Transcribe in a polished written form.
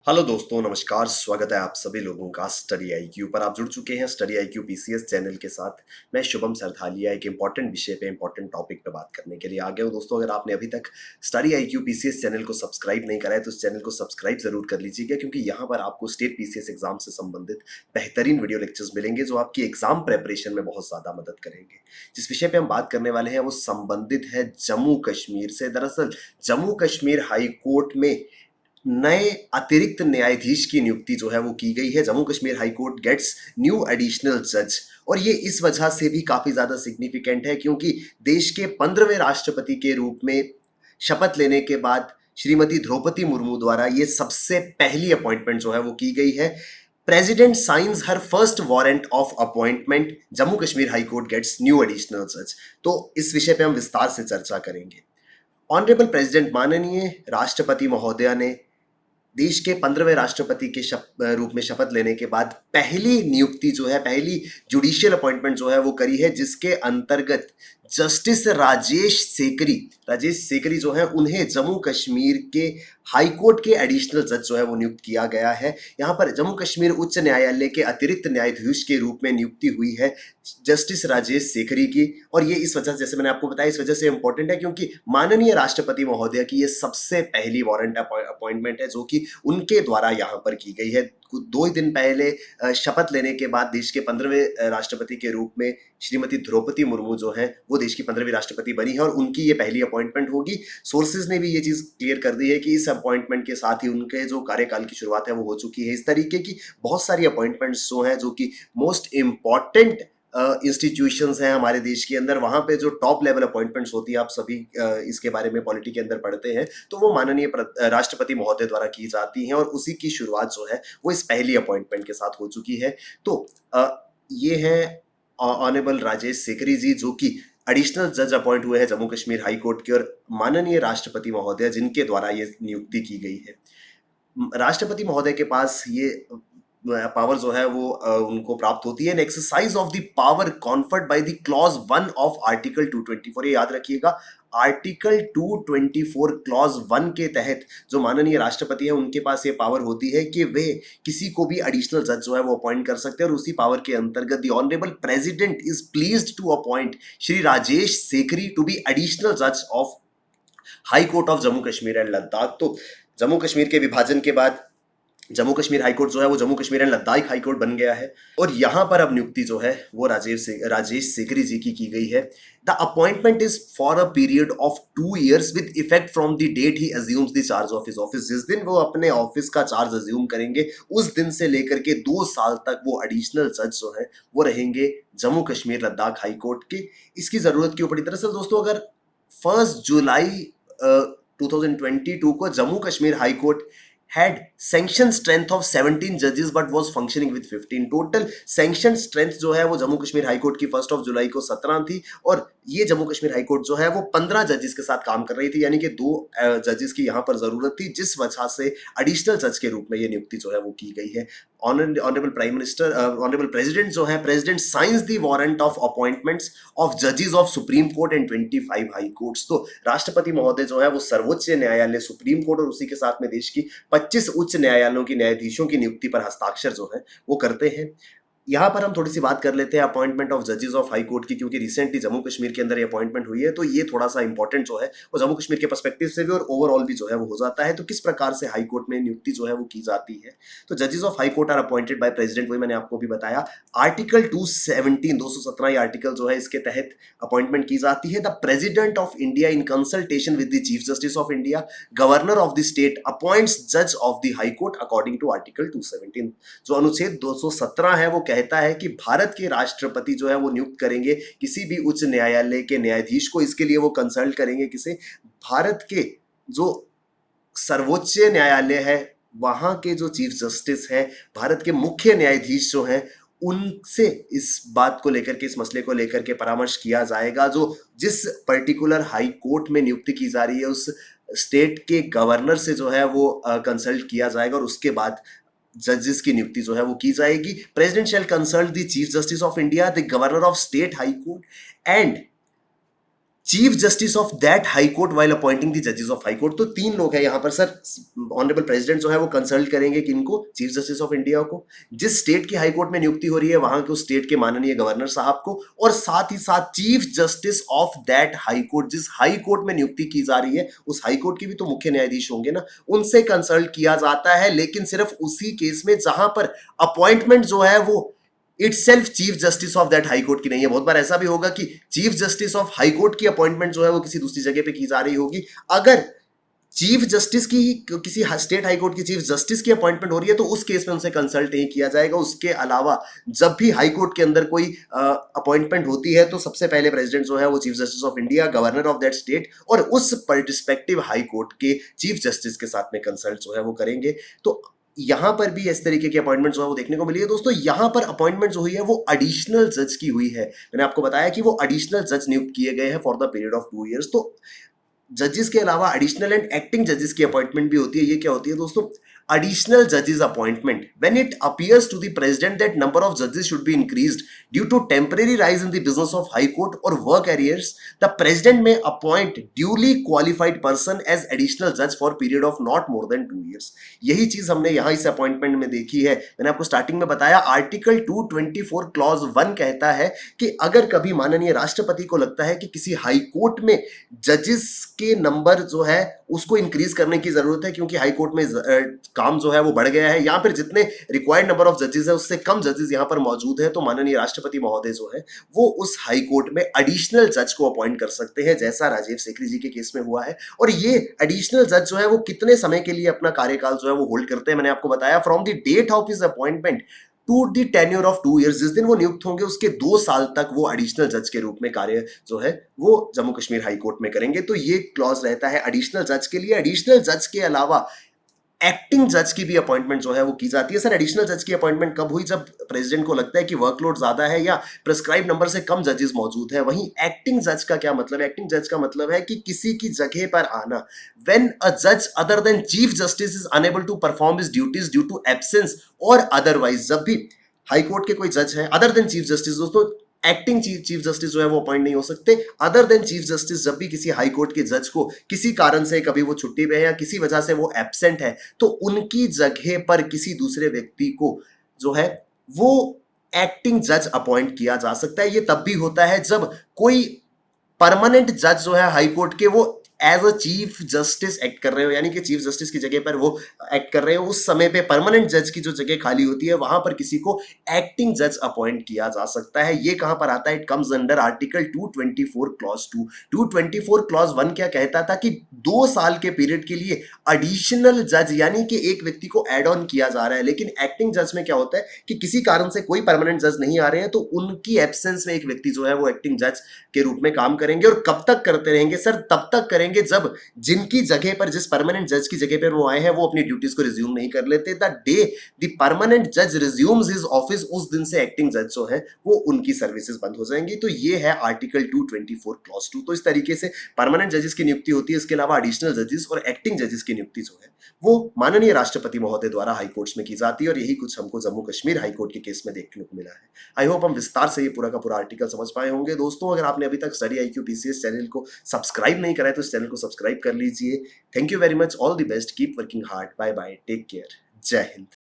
Hello दोस्तों, नमस्कार। स्वागत है आप सभी लोगों का स्टडी आईक्यू पर। आप जुड़ चुके हैं स्टडी आईक्यू पीसीएस चैनल के साथ। मैं शुभम सरथालिया एक इंपॉर्टेंट विषय पे इंपॉर्टेंट टॉपिक पे बात करने के लिए आ गया हूँ। दोस्तों, अगर आपने अभी तक स्टडी आईक्यू पीसीएस चैनल को सब्सक्राइब नहीं करा है तो इस चैनल को सब्सक्राइब जरूर कर लीजिएगा, क्योंकि यहाँ पर आपको स्टेट पीसीएस एग्जाम से संबंधित बेहतरीन वीडियो लेक्चर्स मिलेंगे जो आपकी एग्जाम प्रेपरेशन में बहुत ज्यादा मदद करेंगे। जिस विषय पे हम बात करने वाले हैं वो संबंधित है जम्मू कश्मीर से। दरअसल जम्मू कश्मीर हाई कोर्ट में नए अतिरिक्त न्यायाधीश की नियुक्ति जो है वो की गई है। Jammu Kashmir high court gets new additional जज, और ये इस वजह से भी काफी ज्यादा सिग्निफिकेंट है क्योंकि देश के 15वें राष्ट्रपति के रूप में शपथ लेने के बाद श्रीमती द्रौपदी मुर्मू द्वारा ये सबसे पहली अपॉइंटमेंट जो है वो की गई है। President signs her first warrant of appointment, Jammu Kashmir high court gets new additional जज। तो इस विषय पे हम विस्तार से चर्चा करेंगे। ऑनरेबल प्रेसिडेंट माननीय राष्ट्रपति महोदया ने देश के 15वें राष्ट्रपति के रूप में शपथ लेने के बाद पहली नियुक्ति जो है, पहली जुडिशियल अपॉइंटमेंट जो है वो करी है, जिसके अंतर्गत जस्टिस राजेश सेकरी जो है उन्हें जम्मू कश्मीर के हाई कोर्ट के एडिशनल जज जो है वो नियुक्त किया गया है। यहाँ पर जम्मू कश्मीर उच्च न्यायालय के अतिरिक्त न्यायाधीश के रूप में नियुक्ति हुई है जस्टिस राजेश सेकरी की। और ये इस वजह से, जैसे मैंने आपको बताया, इस वजह से इंपॉर्टेंट है क्योंकि माननीय राष्ट्रपति महोदय की ये सबसे पहली वारंट अपॉइंटमेंट है जो कि उनके द्वारा यहाँ पर की गई है। 2 दिन पहले शपथ लेने के बाद देश के 15वें राष्ट्रपति के रूप में श्रीमती द्रौपदी मुर्मू जो है वो देश की 15वीं राष्ट्रपति बनी है और उनकी ये पहली अपॉइंटमेंट होगी। सोर्सेज ने भी ये चीज क्लियर कर दी है कि इस अपॉइंटमेंट के साथ ही उनके जो कार्यकाल की शुरुआत है वो हो चुकी है। इस तरीके की बहुत सारी अपॉइंटमेंट्स जो हैं, जो कि मोस्ट इम्पॉर्टेंट इंस्टीट्यूशंस हैं हमारे देश के अंदर, वहां पे जो टॉप लेवल अपॉइंटमेंट्स होती है, आप सभी इसके बारे में पॉलिटी के अंदर पढ़ते हैं, तो वो माननीय राष्ट्रपति महोदय द्वारा की जाती हैं और उसी की शुरुआत जो है वो इस पहली अपॉइंटमेंट के साथ हो चुकी है। तो ये है ऑनरेबल राजेश सेकरी जी, जो कि एडिशनल जज अपॉइंट हुए हैं जम्मू कश्मीर हाई कोर्ट के, और माननीय राष्ट्रपति महोदय जिनके द्वारा ये नियुक्ति की गई है। राष्ट्रपति महोदय के पास ये पावर जो है वो उनको प्राप्त होती है। Exercise of the power conferred by the clause 1 of article 224। ये याद रखिएगा, आर्टिकल 224 क्लॉज 1 के तहत जो माननीय राष्ट्रपति है उनके पास ये पावर होती है कि वे किसी को भी एडिशनल जज जो है वो अपॉइंट कर सकते हैं। और उसी पावर के अंतर्गत the honourable president is pleased to appoint Shri Rajesh Sekhri to be additional जज of high court of Jammu Kashmir and Ladakh. तो जम्मू कश्मीर के विभाजन के बाद जम्मू कश्मीर हाई कोर्ट जो है वो Jammu Kashmir and Ladakh high court बन गया है, और यहां पर अब नियुक्ति जो है वो राजेश सेकरी जी की गई है। The appointment is for a period of 2 years with effect from the date he assumes the charge of his office. जिस दिन वो अपने ऑफिस का चार्ज अज्यूम करेंगे उस दिन से लेकर के 2 साल तक वो एडिशनल जज जो है वो रहेंगे जम्मू कश्मीर लद्दाख हाई कोर्ट के। इसकी जरूरत क्यों पड़ी? दरअसल दोस्तों, अगर 1 जुलाई 2022 को Jammu Kashmir high court had sanctioned strength of 17 judges but was functioning with 15। Total sanction strength जो है वो जम्मू कश्मीर हाई कोर्ट की 1 जुलाई को 17 थी, और ये जम्मू कश्मीर हाई कोर्ट जो है वो 15 जजेस के साथ काम कर रही थी, यानी कि 2 जजेस की यहाँ पर जरूरत थी, जिस वजह से एडिशनल जज के रूप में ये नियुक्ति जो है वो की गई है। Honourable prime minister, honourable president जो है, president signs the warrant of appointments of जजेस of supreme court and 25 high courts. तो राष्ट्रपति महोदय जो है वो सर्वोच्च न्यायालय, सुप्रीम कोर्ट और उसी के साथ में देश की 25 उच्च न्यायालयों की न्यायाधीशों की नियुक्ति पर हस्ताक्षर जो है वो करते हैं। यहाँ पर हम थोड़ी सी बात कर लेते हैं अपॉइंटमेंट ऑफ जजेस ऑफ हाई कोर्ट की, क्योंकि रिसेंटली जम्मू कश्मीर के अंदर ये अपॉइंटमेंट हुई है, तो ये थोड़ा सा इंपॉर्टेंट जो है वो जम्मू कश्मीर के पर्सपेक्टिव से भी और ओवरऑल भी जो है वो हो जाता है। तो किस प्रकार से हाई कोर्ट में नियुक्ति जो है वो की जाती है? तो जजेस of high court are appointed by president, वही मैंने आपको भी बताया। आर्टिकल 217 आर्टिकल जो है इसके तहत अपॉइंटमेंट की जाती है। The president of India in consultation with the chief justice of India, governor of the state appoints जज of the high court according to article 217। जो अनुच्छेद 217 है वो कहता है कि भारत के राष्ट्रपति जो है वो नियुक्त करेंगे किसी भी उच्च न्यायालय के न्यायाधीश को। इसके लिए वो कंसल्ट करेंगे किसे? भारत के जो सर्वोच्च न्यायालय है वहां के जो चीफ जस्टिस हैं, भारत के मुख्य न्यायाधीश जो हैं, उनसे इस बात को लेकर के, इस मसले को लेकर के परामर्श किया जाएगा। जो जिस पर्टिकुलर हाई कोर्ट में नियुक्ति की जा रही है उस स्टेट के गवर्नर से जो है वो कंसल्ट किया जाएगा, और उसके बाद जजेस की नियुक्ति जो है वो की जाएगी। President shell consult the chief justice of India, the governor of state high court and chief justice of that high court while appointing the जजेस ऑफ हाई कोर्ट। तो तीन लोग हैं यहाँ पर सर। ऑनरेबल प्रेसिडेंट जो है वो कंसल्ट करेंगे किनको, चीफ जस्टिस ऑफ इंडिया को, जिस स्टेट की हाई कोर्ट में नियुक्ति हो रही है वहां के उस स्टेट के माननीय गवर्नर साहब को, और साथ ही साथ chief justice of that high court, जिस हाई कोर्ट में नियुक्ति की जा रही है उस हाई कोर्ट के भी तो मुख्य न्यायाधीश होंगे ना, उनसे कंसल्ट किया जाता है। लेकिन सिर्फ उसी केस में जहां पर अपॉइंटमेंट जो है वो itself chief justice of that high court की नहीं है। बहुत बार ऐसा भी होगा कि chief justice of high court की अपॉइंटमेंट जो है वो किसी दूसरी जगह पे की जा रही होगी। अगर चीफ जस्टिस की किसी स्टेट हाई कोर्ट की चीफ जस्टिस की अपॉइंटमेंट हो रही है तो उस केस में उनसे कंसल्ट नहीं किया जाएगा। उसके अलावा जब भी हाई कोर्ट के अंदर कोई अपॉइंटमेंट होती है तो सबसे पहले प्रेसिडेंट जो है वो chief justice of India, governor of that state और उस रिस्पेक्टिव हाई कोर्ट के चीफ जस्टिस के साथ में कंसल्ट जो है वो करेंगे। तो यहां पर भी इस तरीके की अपॉइंटमेंट जो है वो देखने को मिली है दोस्तों। यहां पर अपॉइंटमेंट जो हुई है वो एडिशनल जज की हुई है। मैंने आपको बताया कि वो एडिशनल जज नियुक्त किए गए हैं for the period of 2 years. तो जजेस के अलावा एडिशनल एंड एक्टिंग जजेस की अपॉइंटमेंट भी होती है। ये क्या होती है दोस्तों? एडिशनल जजेस appointment when it appears to the president that number of जजेस should be increased due to temporary rise in the business of high court और वर्क एरियर्स, द प्रेसिडेंट में appoint duly qualified person as additional जज for period of not more than 2 years. यही चीज हमने यहां इस appointment में देखी है। मैंने आपको स्टार्टिंग में बताया आर्टिकल 224 क्लॉज 1 कहता है कि अगर कभी माननीय राष्ट्रपति को लगता है कि किसी हाई कोर्ट में जजेस के नंबर जो है उसको इंक्रीज करने की जरूरत है क्योंकि हाई कोर्ट में काम जो है वो बढ़ गया है, यहाँ पर जितने रिक्वायर्ड नंबर ऑफ जजेस है उससे कम जजेस यहाँ पर मौजूद है, तो माननीय राष्ट्रपति महोदय जो है वो उस हाई कोर्ट में एडिशनल जज को अपॉइंट कर सकते हैं, जैसा राजीव सेकरी जी के केस में हुआ है। और ये एडिशनल जज जो है वो कितने समय के लिए अपना कार्यकाल जो है वो होल्ड करते हैं? मैंने आपको बताया from the date of his appointment to the tenure of 2 years. जिस दिन वो नियुक्त होंगे उसके 2 साल तक वो एडिशनल जज के रूप में कार्य जो है वो जम्मू कश्मीर हाई कोर्ट में करेंगे। तो ये क्लॉज रहता है एडिशनल जज के लिए। एडिशनल जज के अलावा एक्टिंग जज की भी अपॉइंटमेंट जो है वो की जाती है। सर एडिशनल जज की अपॉइंटमेंट कब हुई? जब प्रेसिडेंट को लगता है कि वर्कलोड ज्यादा है या प्रिस्क्राइब नंबर से कम जजेस मौजूद है। वहीं एक्टिंग जज का क्या मतलब है? एक्टिंग जज का मतलब है कि किसी की जगह पर आना। व्हेन अ जज other than chief justice is unable to perform his duties due to absence or otherwise, जब भी हाई कोर्ट के कोई जज है अदर देन चीफ जस्टिस, दोस्तों एक्टिंग चीफ जस्टिस जो है वो अपॉइंट नहीं हो सकते। अदर देन चीफ जस्टिस जब भी किसी हाई कोर्ट के जज को किसी कारण से, कभी वो छुट्टी पे है या किसी वजह से वो एब्सेंट है, तो उनकी जगह पर किसी दूसरे व्यक्ति को जो है वो एक्टिंग जज अपॉइंट किया जा सकता है। ये तब भी होता है जब कोई परमानेंट जज जो है हाई कोर्ट के वो as a chief justice act कर रहे हो, यानी कि चीफ जस्टिस की जगह पर वो एक्ट कर रहे हो, उस समय पे परमानेंट जज की जो जगह खाली होती है वहां पर किसी को एक्टिंग जज अपॉइंट किया जा सकता है। ये कहां पर आता है? It comes under article 224 clause 2। 224 clause 1 क्या कहता था कि 2 साल के पीरियड के लिए एडिशनल जज यानी कि एक व्यक्ति को एड ऑन किया जा रहा है। लेकिन एक्टिंग जज में क्या होता है कि किसी कारण से कोई परमानेंट जज नहीं आ रहे हैं तो उनकी एब्सेंस में एक व्यक्ति जो है वो एक्टिंग जज के रूप में काम करेंगे। और कब तक करते रहेंगे? सर तब तक करेंगे जब जिनकी जगह पर, जिस परमानेंट जज की जगह पर वो आए हैं वो अपनी ड्यूटीज को रिज्यूम नहीं कर लेते। द डे द परमानेंट जज रिज्यूम्स हिज ऑफिस, उस दिन से एक्टिंग जज जो है वो उनकी सर्विसेज बंद हो जाएंगी। तो ये है आर्टिकल 224 क्लॉज 2। तो इस तरीके से परमानेंट जजेस की नियुक्ति होती है। इसके अलावा एडिशनल जजेस और एक्टिंग जजेस की नियुक्ति जो है वो माननीय राष्ट्रपति महोदय द्वारा हाई कोर्ट्स में की जाती है। और यही कुछ हमको जम्मू कश्मीर हाई कोर्ट के केस में देखने को मिला है। आई होप हम विस्तार से ये पूरा का पूरा आर्टिकल समझ पाए होंगे। दोस्तों अगर आपने अभी तक स्टडी IQ PCS चैनल को सब्सक्राइब नहीं करा है तो इस चैनल को सब्सक्राइब कर लीजिए। Thank you very much, all the best, keep working hard, bye bye, take care, जय हिंद।